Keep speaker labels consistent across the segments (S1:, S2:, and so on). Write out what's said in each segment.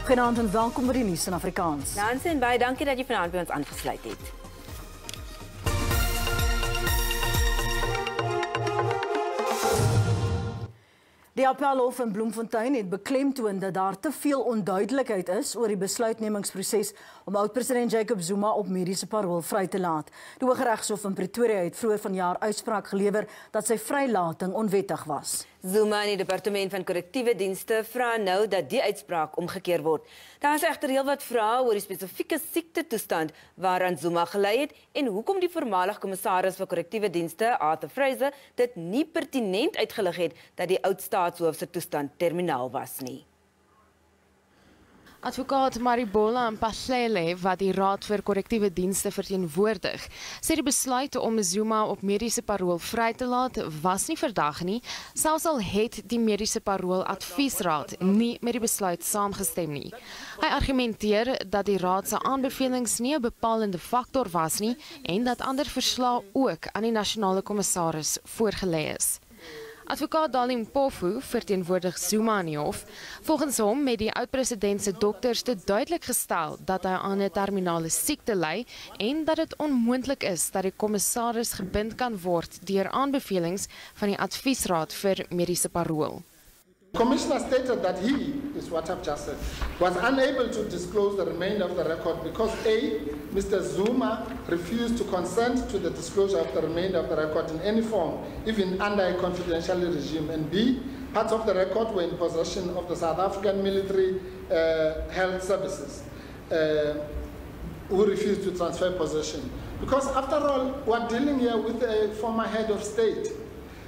S1: Goeienaand en welkom by die nuus in Afrikaans.
S2: Nancy en baie dankie dat jy vanaand by ons aangesluit het.
S1: Die appèlhof in Bloemfontein het beklemtoon dat daar te veel onduidelikheid is oor die besluitnemingsproses om oud-president Jacob Zuma op mediese parol vry te laat. Die Hooggeregshof in Pretoria het vroeër vanjaar uitspraak gelewer dat sy vrylating onwettig was.
S2: Zuma en die departement van korrektiewe dienste vra nou dat die uitspraak omgekeer word. Daar is egter heelwat vrae oor die spesifieke siektetoestand waaraan Zuma gelei het en hoekom die voormalige kommissaris vir korrektiewe dienste, Arthur Fraser, dit nie pertinent uitgelig het dat die oud-staatshoof se toestand terminaal was nie.
S3: Advokaat Maribola Mpahlele, wat die Raad vir Korrektiewe Dienste verteenwoordig, sê die besluit om Zuma op mediese parol vry te laat was nie verdag nie, selfs al het die mediese parol adviesraad nie met die besluit saamgestem nie. Hy argumenteer dat die raad se aanbevelings nie 'n bepalende faktor was nie en dat ander verslae ook aan die nasionale kommissaris voorgelê is. Advokaat Dalim Pofu verteenwoordig Zuma in die hof. Volgens hom het die oud-president se dokters te duidelik gestel dat hy aan 'n terminale siekte ly en dat dit onmoontlik is dat die kommissaris gebind kan word deur aanbevelings van die adviesraad vir mediese parol.
S4: The Commissioner stated that he, is what I've just said, was unable to disclose the remainder of the record because A, Mr. Zuma refused to consent to the disclosure of the remainder of the record in any form, even under a confidential regime, and B, parts of the record were in possession of the South African military health services, who refused to transfer possession. Because after all, we're dealing here with a former head of state.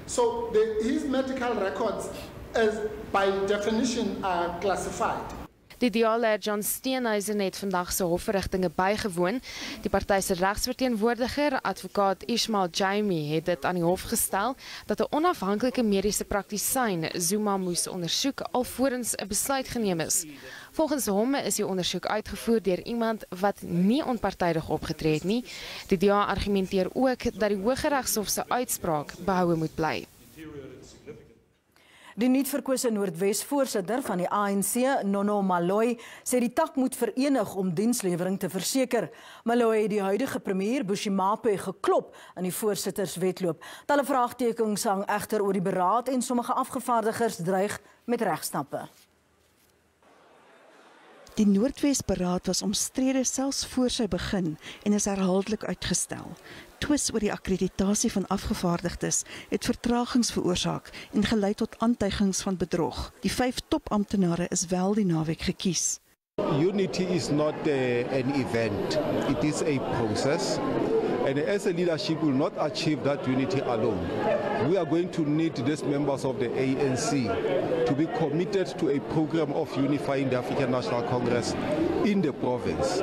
S4: So his medical records, as by definition, are classified.
S3: Die DA-leier John Steenhuisen het vandag se hofverrigtinge bygewoon. Die party se regsverteenwoordiger, advokaat Ismail Jamie, het dit aan die hof gestel dat 'n onafhanklike mediese praktisyn Zuma moes ondersoek alvorens 'n besluit geneem is. Volgens hom is die ondersoek uitgevoer deur iemand wat nie onpartydig opgetree het nie. Die DA argumenteer ook dat die Hooggeregshof se uitspraak behoue moet bly.
S1: Die nuutverkose Noordwes voorsitter van die ANC, Nono Maloyi, sê die tak moet verenig om dienslewering te verseker. Maloyi het die huidige premier Bushimape geklop in die voorsitterswedloop. Talle vraagtekens hang egter oor die beraad en sommige afgevaardigers dreig met regstappe.
S5: Die Noordwes-beraad was omstrede selfs voor sy begin en is herhaaldelik uitgestel. Twis oor die akkreditasie van afgevaardigdes het vertragings veroorsaak en gelei tot aantuigings van bedrog. Die 5 topamptenare is wel die naweek gekies.
S6: Unity is not an event, it is a process. And as a leadership will not achieve that unity alone. We are going to need these members of the ANC to be committed to a program of unifying the African National Congress in the province.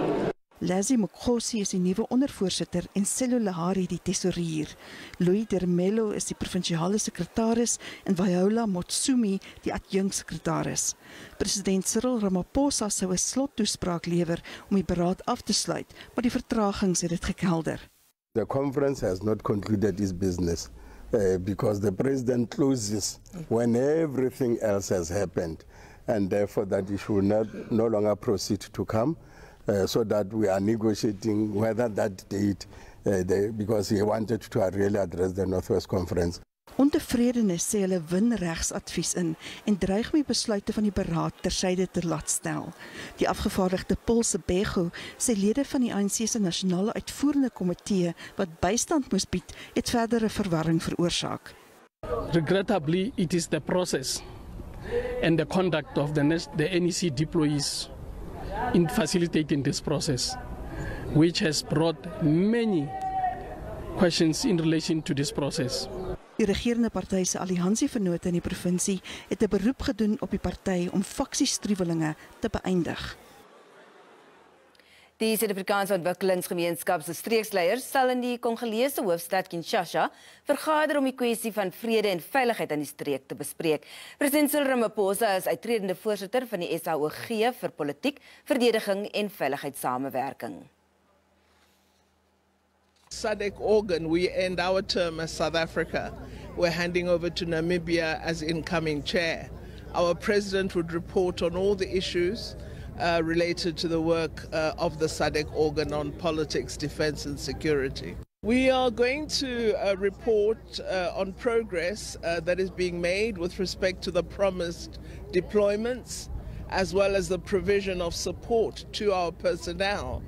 S5: Lazi Mokgosi is die nuwe ondervoorsitter en Sello Lahari die tesourier. Louis Dermelo is die provinsiale sekretaris en Viola Motsumi die adjunksekretaris. President Cyril Ramaphosa sou 'n slottoespraak lewer om die beraad af te sluit, maar die vertragings het dit gekelder.
S4: The conference has not concluded its business because the president closes when everything else has happened, and therefore that issue will no longer proceed to come. So that we are negotiating whether that date, because he wanted to really address the Northwest Conference.
S5: Ontevredenes sê hulle win regsadvies in en dreig met besluite van die beraad tersyde te laat stel. Die afgevaardigde Paul Sebego sê lede van die ANC se nasionale uitvoerende komitee wat bystand moes bied, het verdere verwarring veroorsaak.
S7: Regrettably, it is the process and the conduct of the NEC deployees in facilitating this process, which has brought many questions in relation to this process.
S5: Die regerende party se alliansievennote in die provinsie het 'n beroep gedoen op die party om faksiestruwelinge te beëindig.
S2: Die Suid-Afrikaanse Ontwikkelingsgemeenskap se streeksleiers sal in die Kongolese hoofstad Kinshasa vergader om die kwessie van vrede en veiligheid in die streek te bespreek. President Cyril Ramaphosa is uittredende voorsitter van die SAOG vir politiek, verdediging en veiligheidssamewerking.
S8: SADC organ, we end our term as South Africa. We're handing over to Namibia as incoming chair. Our president would report on all the issues related to the work of the SADC organ on politics, defense and security. We are going to report on progress that is being made with respect to the promised deployments, as well as the provision of support to our personnel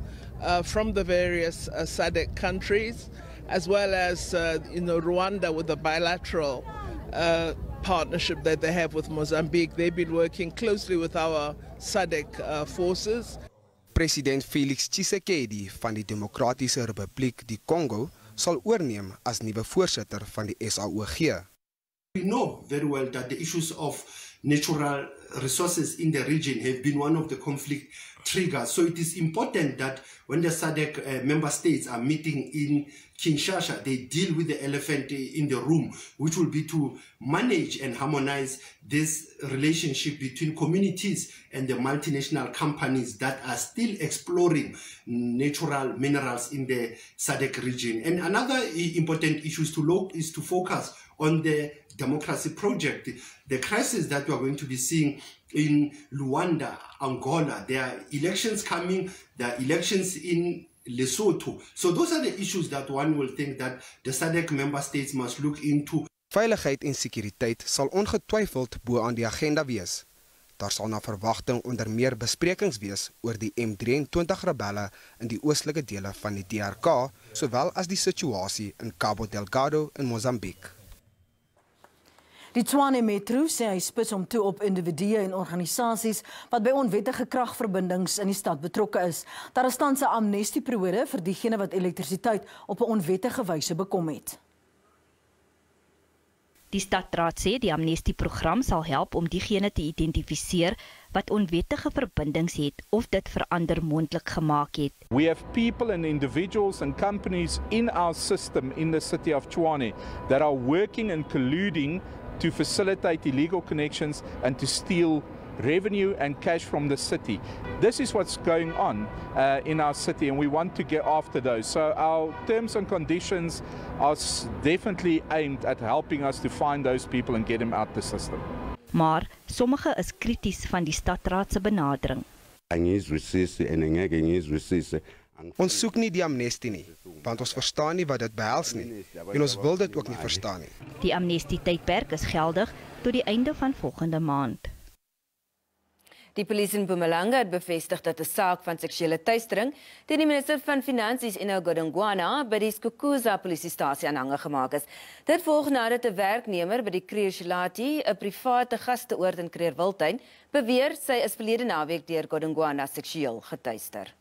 S8: from the various SADC countries, as well as Rwanda with the bilateral partnership that they have with Mozambique. They've been working closely with our SADC forces.
S9: President Felix Tshisekedi van die Demokratiese Republiek die Congo sal oorneem as nuwe voorsitter van die SAOG.
S10: We know very well that the issues of natural resources in the region have been one of the conflict triggers. So it is important that when the SADC member states are meeting in Kinshasa, they deal with the elephant in the room, which will be to manage and harmonize this relationship between communities and the multinational companies that are still exploring natural minerals in the SADC region. And another important issue is to focus on the democracy project. The crisis that we are going to be seeing in Luanda, Angola, there are elections coming, there are elections in Lesotho. So those are the issues that one will think that the SADC member states must look into.
S9: Veiligheid en sekuriteit sal ongetwyfeld bo aan die agenda wees. Daar sal na verwagting onder meer besprekings wees oor die M23 rebelle in die oostelike dele van die DRK, sowel as die situasie in Cabo Delgado in Mozambique.
S1: Die Tshwane Metro sê hy spits hom toe op individue en organisasies wat by onwettige kragverbindings in die stad betrokke is. Daar is tans 'n amnestieperiode vir diegene wat elektrisiteit op 'n onwettige wyse bekom het.
S11: Die stadraad sê die amnestieprogram sal help om diegene te identifiseer wat onwettige verbindings het of dit verander moontlik gemaak het.
S12: We have people and individuals and companies in our system in the city of Tshwane that are working and colluding to facilitate illegal connections and to steal revenue and cash from the city. This is what's going on in our city, and we want to get after those. So our terms and conditions are definitely aimed at helping us to find those people and get them out the system.
S11: Maar sommige is krities van die stadraad se benadering.
S9: Ons soek nie die amnestie nie, want ons verstaan nie wat dit behels nie, en ons wil dit ook nie verstaan nie.
S11: Die amnestietydperk is geldig tot die einde van volgende maand.
S2: Die polisie in Mpumalanga het bevestig dat 'n saak van seksuele teistering teen die minister van Finansies Enoch Godongwana by die Skukuza polisiestasie aanhange gemaak is. Dit volg nadat 'n werknemer by die Kreershalati, 'n private gasteoord in Kreerwiltuin, beweer sy is verlede naweek deur Godongwana seksueel geteister.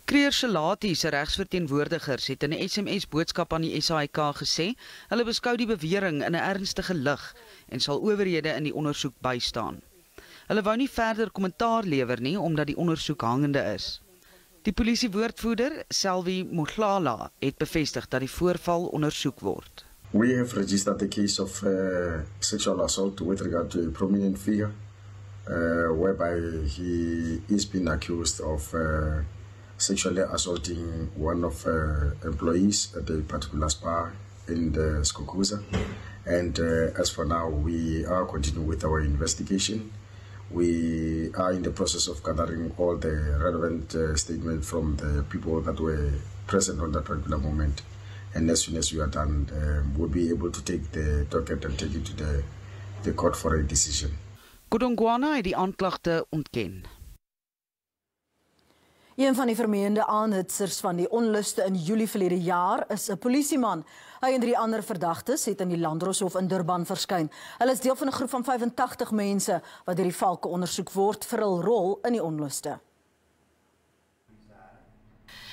S13: Kreershalati se regsverteenwoordigers het in 'n SMS-boodskap aan die SAOG gesê, hulle beskou die bewering in 'n ernstige lig en sal owerhede in die ondersoek bystaan. Hulle wou nie verder kommentaar lewer nie omdat die ondersoek hangende is. Die polisiewoordvoerder, Selvi Mohlala, het bevestig dat die voorval ondersoek word.
S14: We have registered the case of sexual assault with regard to a prominent figure, whereby he is being accused of sexually assaulting one of employees at a particular spa in the Skukuza. And as for now, we are continuing with our investigation. We are in the process of gathering all the relevant statements from the people that were present on that particular moment. And as soon as we are done, we'll be able to take the docket and take it to the court for a decision.
S13: Godongwana het die aanklagte ontken.
S1: Een van die vermeende aanhitsers van die onluste in Julie verlede jaar is 'n polisieman. Hy en 3 ander verdagtes het in die Landdroshof in Durban verskyn. Hulle is deel van 'n groep van 85 mense wat deur die valke ondersoek word vir hul rol in die onluste.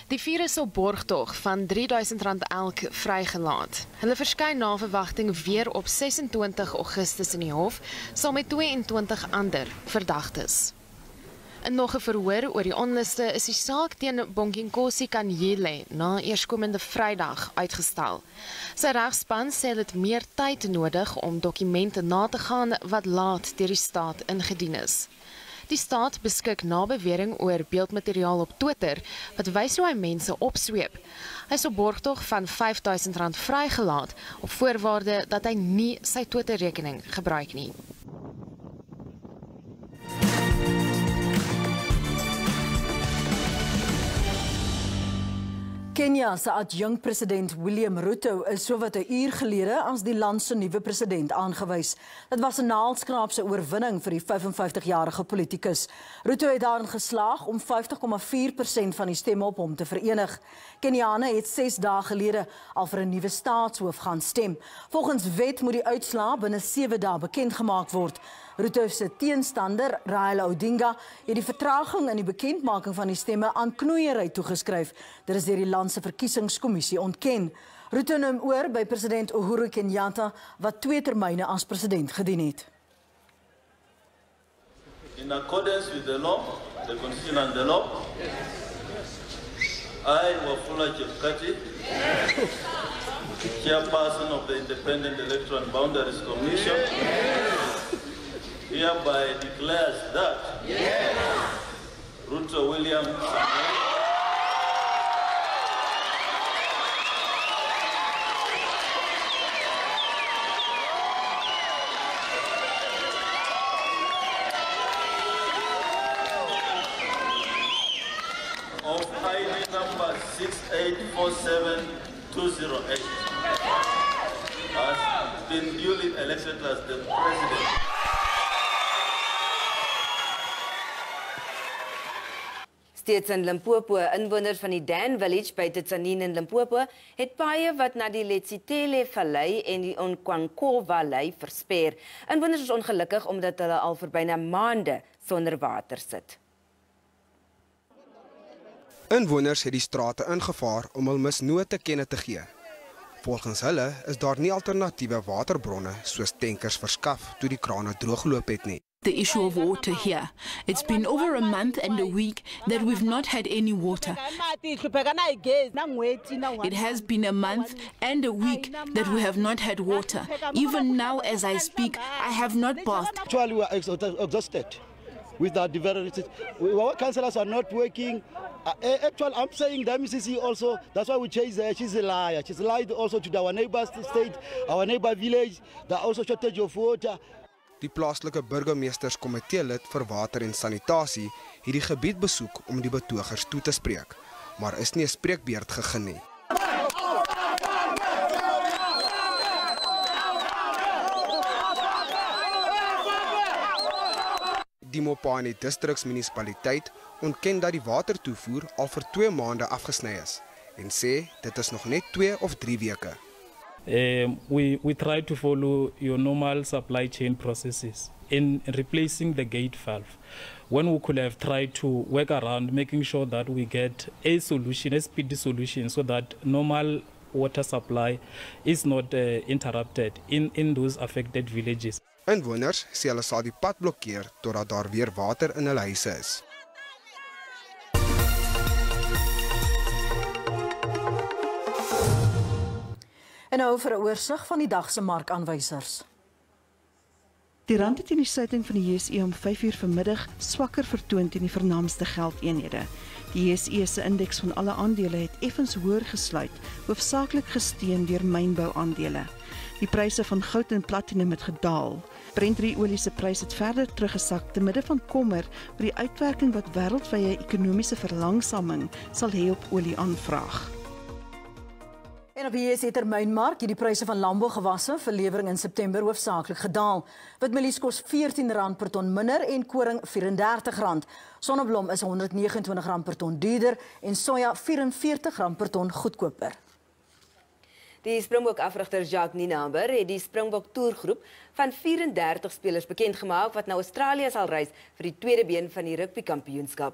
S3: Die 4 is op borgtog van R3000 elk vrygelaat. Hulle verskyn na verwagting weer op 26 Augustus in die hof, saam met 22 ander verdagtes. In nog 'n verhoor oor die onluste is die saak teen Bonginkosi Kanyile na eerskomende Vrydag uitgestel. Sy regspan sê hulle het meer tyd nodig om dokumente na te gaan wat laat deur die staat ingedien is. Die staat beskik na bewering oor beeldmateriaal op Twitter wat wys hoe hy mense opsweep. Hy is op borgtog van R5000 vrygelaat op voorwaarde dat hy nie sy Twitter-rekening gebruik nie.
S1: Kenia se adjunkt-president William Ruto is sowat 'n uur gelede as die land se nuwe president aangewys. Dit was 'n naalskraapse oorwinning vir die 55-jarige politikus. Ruto het daarin geslaag om 50,4% van die stemme op hom te verenig. Keniane het 6 dae gelede al vir 'n nuwe staatshoof gaan stem. Volgens wet moet die uitslae binne 7 dae bekend gemaak word. Ruto se teenstander, Raila Odinga, het die vertraging in die bekendmaking van die stemme aan knoeiery toegeskryf. Dit is deur die land se verkiesingskommissie ontken. Ruto neem oor by president Uhuru Kenyatta, wat 2 termyne as president gedien het.
S15: In accordance with the law, the constitution and the law, I, Wafula Chepkati, chairperson of the Independent Electoral and Boundaries Commission, hereby declares that Ruto William of ID number 6847208 has been duly elected as the president.
S2: Steeds in Limpopo, inwoners van die Dan Village by Titsanin in Limpopo het paaie wat na die Letsitele Vallei en die Onkwankwa Vallei versper. Inwoners is ongelukkig omdat hulle al vir byna maande sonder water sit.
S9: Inwoners het die strate ingevaar om hul misnood te kenne te gee. Volgens hulle is daar nie alternatiewe waterbronne soos tankers verskaf toe die krane drooggeloop het nie.
S16: The issue of water here. It's been over a month and a week that we've not had any water. It has been a month and a week that we have not had water. Even now as I speak, I have not bathed.
S17: Actually, we are exhausted with our development. Our councillors are not working. Actually, I'm saying the MCC also, that's why we chase her. She's a liar. She's lied also to our neighbor state, our neighbor village. There are also shortage of water.
S9: Die plaaslike burgemeesterskomitee lid vir water en sanitasie het die gebied besoek om die betogers toe te spreek, maar is nie 'n spreekbeurt gegee nie. Die Mopani distriksmunisipaliteit ontken dat die watertoevoer al vir 2 maande afgesny is en sê dit is nog net 2 of 3 weke.
S7: We try to follow your normal supply chain processes in replacing the gate valve, when we could have tried to work around making sure that we get a solution, a speedy solution, so that normal water supply is not interrupted in those affected villages.
S9: Inwoners sê hulle sal die pad blokkeer totdat daar weer water in hulle huise is.
S1: En nou vir 'n oorsig van die dag se markaanwysers.
S5: Die rand het in die sluiting van die JSE om 5:00 vanmiddag swakker vertoon teen die vernaamste geldeenhede. Die JSE se indeks van alle aandele het effens hoër gesluit, hoofsaaklik gesteun deur mynbouaandele. Die pryse van goud en platinum het gedaal. Brent-olie se prys het verder teruggesak te midde van kommer oor die uitwerking wat wêreldwye ekonomiese verlangsaming sal hê op olieaanvraag.
S1: En op die JSE-termynmark het die pryse van landbougewasse vir lewering in September hoofsaaklik gedaal. Witmielies kos R14 per ton minder en koring R34. Sonneblom is R129 per ton duurder en soja R44 per ton goedkoper.
S2: Die Springbok-afrigter Jacques Nienaber het die Springbok toergroep van 34 spelers bekend gemaak wat na Australië sal reis vir die tweede been van die rugbykampioenskap.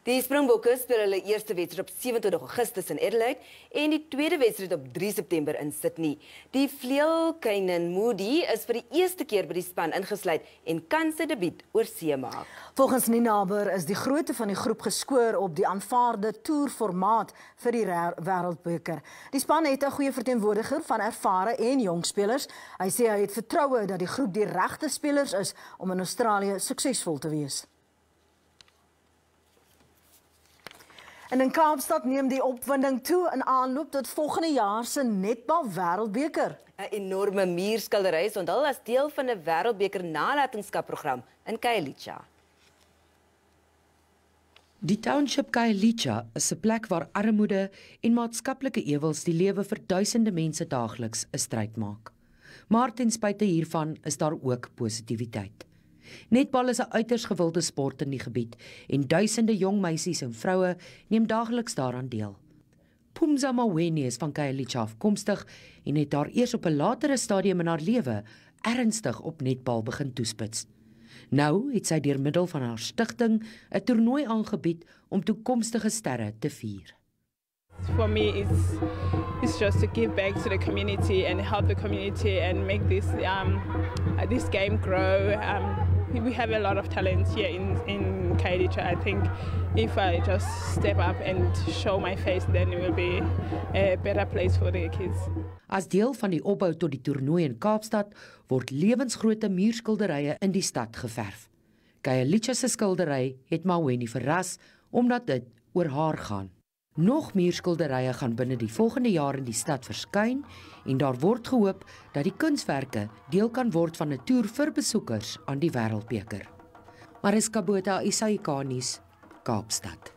S2: Die Springbokke speel hulle eerste wedstryd op 27 Augustus in Adelaide en die tweede wedstryd op 3 September in Sydney. Die vleuelkuinen Moody is vir die eerste keer by die span ingesluit en kan sy debuut oor see maak.
S1: Volgens Nienaber is die grootte van die groep geskoor op die aanvaarde toerformaat vir die wêreldbeker. Die span het 'n goeie verteenwoordiger van ervare en jong spelers. Hy sê hy het vertroue dat die groep die regte spelers is om in Australië suksesvol te wees. En in Kaapstad neem die opwinding toe in aanloop tot volgende jaar se netbal wêreldbeker.
S2: 'n Enorme muurskildery is onthul as deel van 'n wêreldbeker nalatenskapprogram in Khayelitsha.
S18: Die township Khayelitsha is 'n plek waar armoede en maatskaplike ewels die lewe vir duisende mense daagliks 'n stryd maak. Maar ten spyte hiervan is daar ook positiwiteit. Netbal is 'n uiters gewilde sport in die gebied en duisende jong meisies en vroue neem daagliks daaraan deel. Pumza Maweni is van Khayelitsha afkomstig en het daar eers op 'n latere stadium in haar lewe ernstig op netbal begin toespits. Nou het sy deur middel van haar stigting 'n toernooi aangebied om toekomstige sterre te vier.
S19: For me, it's just to give back to the community and help the community and make this game grow. We have a lot of talent here in Khayelitsha. I think if I just step up and show my face, then it will be a better place for the kids.
S18: As deel van die opbou tot die toernooi in Kaapstad word lewensgrootte muurskilderye in die stad geverf. Khayelitsha se skildery het Maweni verras omdat dit oor haar gaan. Nog meer skilderye gaan binne die volgende jaar in die stad verskyn en daar word gehoop dat die kunswerke deel kan word van 'n toer vir besoekers aan die Wêreldbeker. Mariska Botha, SABC nuus, Kaapstad.